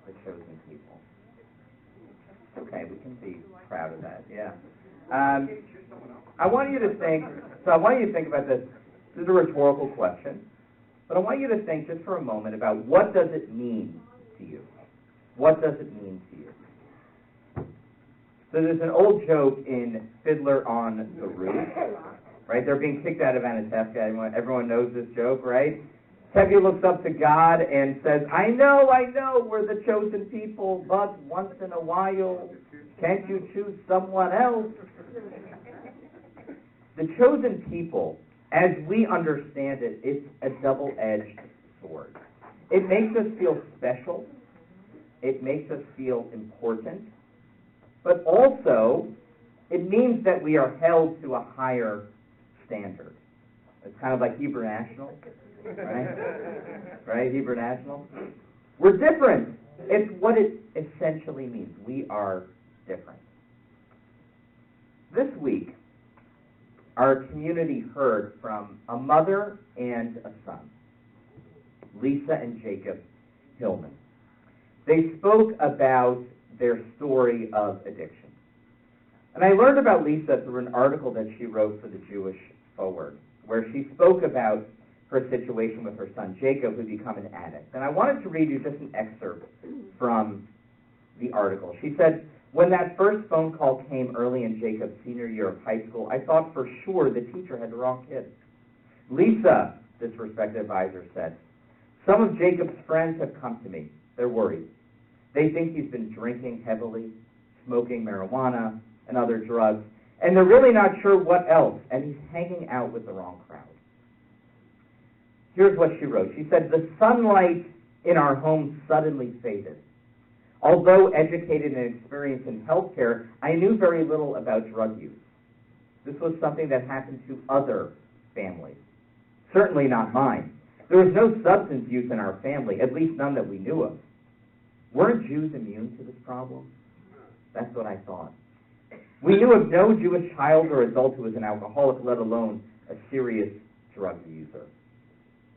the chosen people. Okay, we can be proud of that, yeah. I want you to think about this. This is a rhetorical question, but I want you to think just for a moment about what does it mean to you? What does it mean to you? So there's an old joke in Fiddler on the Roof, right? They're being kicked out of Anatevka. Everyone knows this joke, right? Tevye looks up to God and says, I know, we're the chosen people, but once in a while, can't you choose someone else? The chosen people, as we understand it, it's a double-edged sword. It makes us feel special. It makes us feel important. But also, it means that we are held to a higher standard. It's kind of like Hebrew National, right? Right, Hebrew National? We're different. It's what it essentially means. We are different. This week, our community heard from a mother and a son, Lisa and Jacob Hillman. They spoke about their story of addiction. And I learned about Lisa through an article that she wrote for the Jewish Forward, where she spoke about her situation with her son Jacob, who had become an addict. And I wanted to read you just an excerpt from the article. She said, when that first phone call came early in Jacob's senior year of high school, I thought for sure the teacher had the wrong kid. Lisa, this respected advisor said, some of Jacob's friends have come to me. They're worried. They think he's been drinking heavily, smoking marijuana, and other drugs, and they're really not sure what else, and he's hanging out with the wrong crowd. Here's what she wrote. She said, the sunlight in our home suddenly faded. Although educated and experienced in healthcare, I knew very little about drug use. This was something that happened to other families, certainly not mine. There was no substance use in our family, at least none that we knew of. Weren't Jews immune to this problem? That's what I thought. We knew of no Jewish child or adult who was an alcoholic, let alone a serious drug user.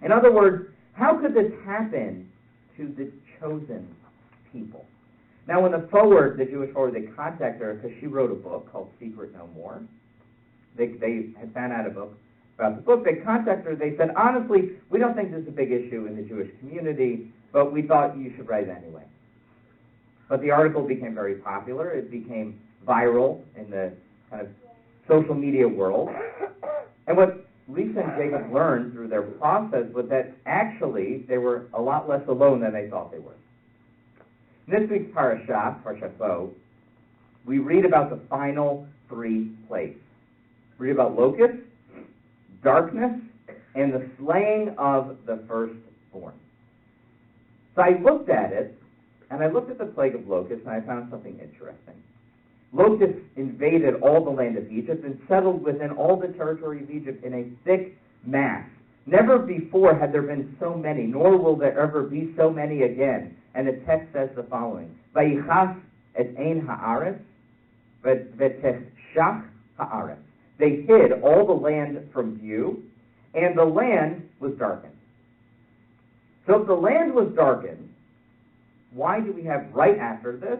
In other words, how could this happen to the chosen people? Now, when the Jewish Forward, they contacted her because she wrote a book called Secret No More. They had found out about the book. They contacted her. They said, honestly, we don't think this is a big issue in the Jewish community, but we thought you should write it anyway. But the article became very popular. It became viral in the kind of social media world. And what Lisa and Jacob learned through their process was that actually they were a lot less alone than they thought they were. In this week's Parashat Bo, we read about the final 3 plagues. We read about locusts, darkness, and the slaying of the firstborn. So I looked at it, and I looked at the plague of locusts, and I found something interesting. Locusts invaded all the land of Egypt and settled within all the territory of Egypt in a thick mass. Never before had there been so many, nor will there ever be so many again. And the text says the following: Vayichas et ein haaretz, v'teshach haaretz. They hid all the land from view, and the land was darkened. So if the land was darkened, why do we have right after this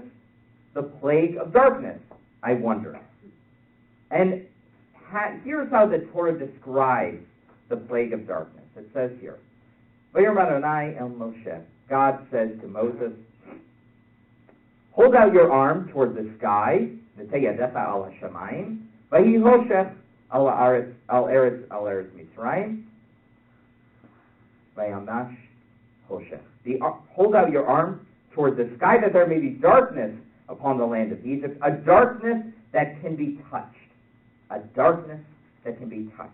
the plague of darkness, I wonder? And here's how the Torah describes the plague of darkness. It says here, Vayom Adonai el Moshe, God says to Moses, hold out your arm toward the sky, v'tei yadecha al hashamayim, v'hi hoshech al eretz Mitzrayim, v'yamash hoshech. Hold out your arm toward the sky, that there may be darkness upon the land of Egypt, a darkness that can be touched. A darkness that can be touched.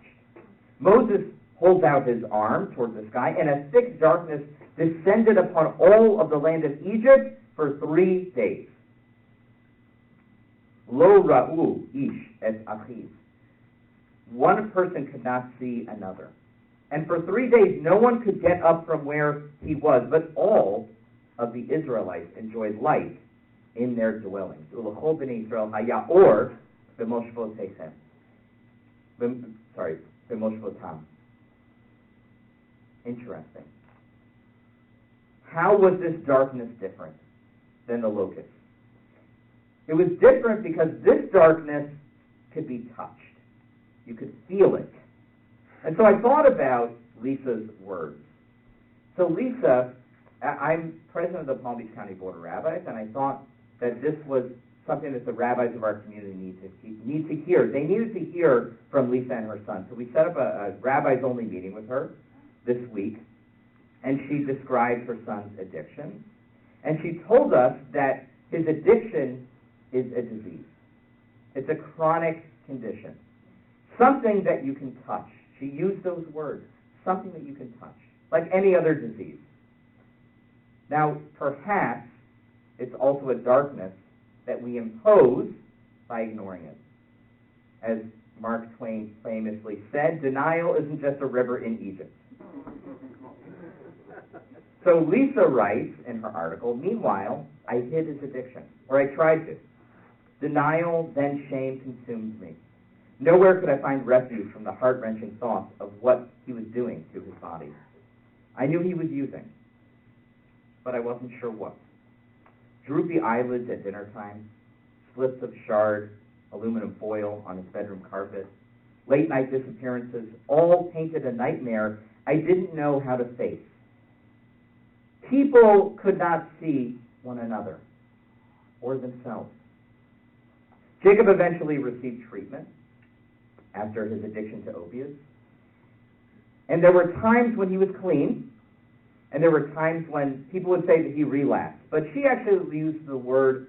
Moses holds out his arm toward the sky, and a thick darkness descended upon all of the land of Egypt for 3 days. Lo ra'u ish et achiv. One person could not see another. And for 3 days, no one could get up from where he was, but all of the Israelites enjoyed light in their dwellings. Ulachol b'nei Israel haya or b'moshvotechem. B'moshvotam. Interesting. How was this darkness different? than the locusts. It was different because this darkness could be touched. You could feel it. And so I thought about Lisa's words. So Lisa, I'm president of the Palm Beach County Board of Rabbis, and I thought that this was something that the rabbis of our community need to hear. They needed to hear from Lisa and her son. So we set up a rabbis-only meeting with her this week, and she described her son's addiction. And she told us that his addiction is a disease. It's a chronic condition, something that you can touch. She used those words, something that you can touch, like any other disease. Now, perhaps it's also a darkness that we impose by ignoring it. As Mark Twain famously said, denial isn't just a river in Egypt. So Lisa writes in her article, meanwhile, I hid his addiction, or I tried to. Denial, then shame consumed me. Nowhere could I find refuge from the heart-wrenching thoughts of what he was doing to his body. I knew he was using, but I wasn't sure what. Droopy eyelids at dinner time, slips of shard aluminum foil on his bedroom carpet, late-night disappearances, all painted a nightmare I didn't know how to face. People could not see one another or themselves. Jacob eventually received treatment after his addiction to opiates. And there were times when he was clean, and there were times when people would say that he relapsed. But she actually used the word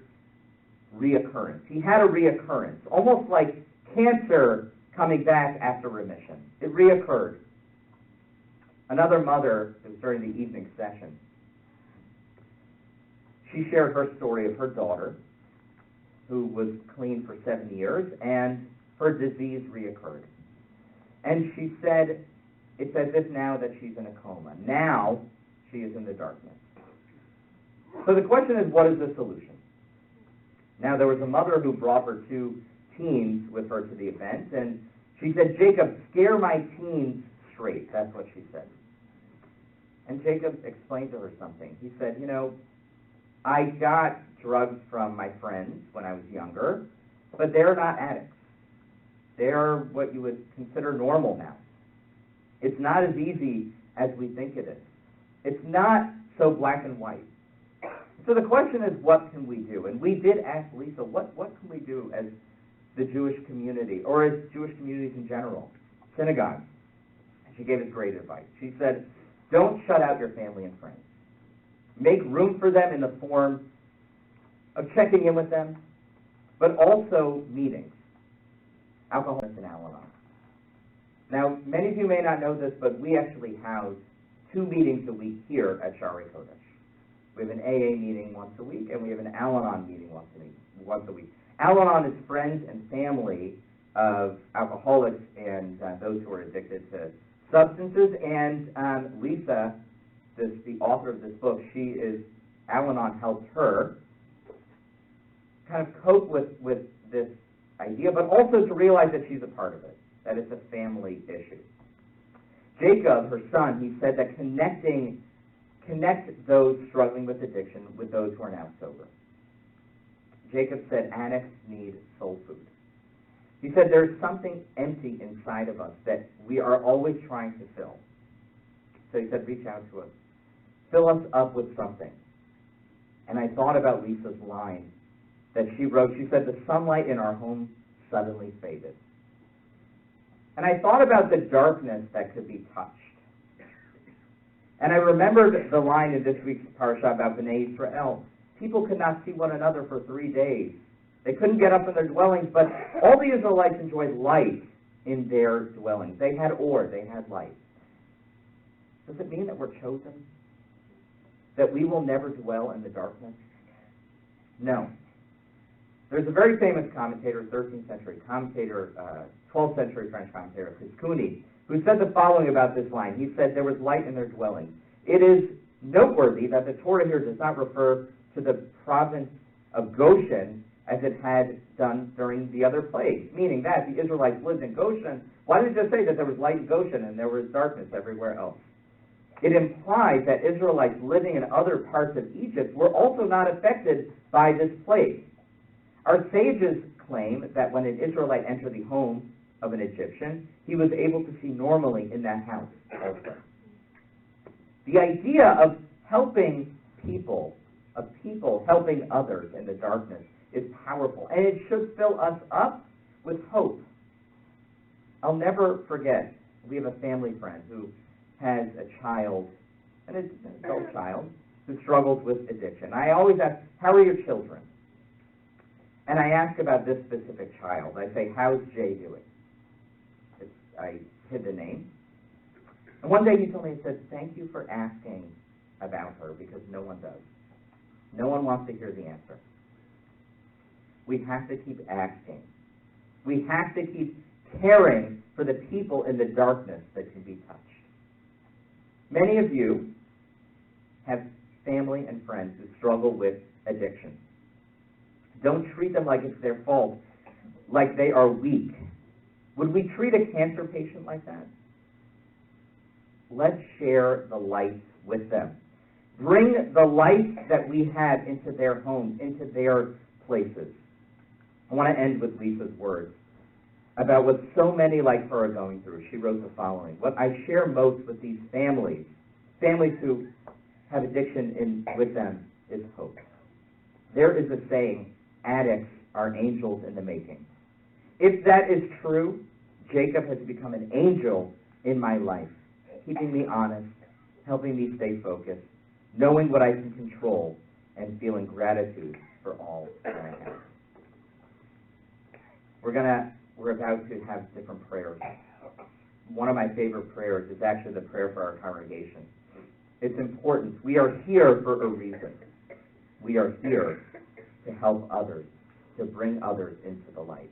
reoccurrence. He had a reoccurrence, almost like cancer coming back after remission. It reoccurred. Another mother, it was during the evening session, she shared her story of her daughter, who was clean for 7 years, and her disease reoccurred. And she said, it's as if now that she's in a coma. Now she is in the darkness. So the question is, what is the solution? Now, there was a mother who brought her 2 teens with her to the event, and she said, Jacob, scare my teens straight. That's what she said. And Jacob explained to her something. He said, I got drugs from my friends when I was younger, but they're not addicts. They're what you would consider normal now. It's not as easy as we think it is. It's not so black and white. So the question is, what can we do? And we did ask Lisa, what can we do as the Jewish community, or as Jewish communities in general, synagogues? And she gave us great advice. She said, don't shut out your family and friends. Make room for them in the form of checking in with them, but also meetings. Alcoholics and Al-Anon. Now, many of you may not know this, but we actually house 2 meetings a week here at Shari Kodesh. We have an AA meeting once a week, and we have an Al-Anon meeting once a week. Al-Anon is friends and family of alcoholics and those who are addicted to substances. And Lisa, the author of this book, Al-Anon helped her kind of cope with this idea, but also to realize that she's a part of it, that it's a family issue. Jacob, her son, he said that connect those struggling with addiction with those who are now sober. Jacob said addicts need soul food. He said there's something empty inside of us that we are always trying to fill. So he said, reach out to us. Fill us up with something. And I thought about Lisa's line that she wrote. She said, the sunlight in our home suddenly faded. And I thought about the darkness that could be touched. And I remembered the line in this week's Parashat about Bnei Israel. People could not see one another for 3 days. They couldn't get up from their dwellings, but all the Israelites enjoyed light in their dwellings. They had or, they had light. Does it mean that we're chosen? That we will never dwell in the darkness? No. There's a very famous commentator, 13th century commentator, 12th century French commentator, Piscuni, who said the following about this line. He said, there was light in their dwelling. It is noteworthy that the Torah here does not refer to the province of Goshen as it had done during the other plagues, meaning that the Israelites lived in Goshen. Why did it just say that there was light in Goshen and there was darkness everywhere else? It implies that Israelites living in other parts of Egypt were also not affected by this plague. Our sages claim that when an Israelite entered the home of an Egyptian, he was able to see normally in that house also. The idea of helping people, of people helping others in the darkness, is powerful, and it should fill us up with hope. I'll never forget, we have a family friend who has a child, an adult child, who struggles with addiction. I always ask, how are your children? And I ask about this specific child. I say, how's Jay doing? I hid the name. And one day he told me, he said, thank you for asking about her, because no one does. No one wants to hear the answer. We have to keep asking. We have to keep caring for the people in the darkness that can be touched. Many of you have family and friends who struggle with addiction. Don't treat them like it's their fault, like they are weak. Would we treat a cancer patient like that? Let's share the light with them. Bring the light that we have into their homes, into their places. I want to end with Lisa's words about what so many like her are going through. She wrote the following: what I share most with these families who have addiction with them, is hope. There is a saying, addicts are angels in the making. If that is true, Jacob has become an angel in my life, keeping me honest, helping me stay focused, knowing what I can control, and feeling gratitude for all that I have. We're about to have different prayers. One of my favorite prayers is actually the prayer for our congregation. It's important. We are here for a reason. We are here to help others, to bring others into the light.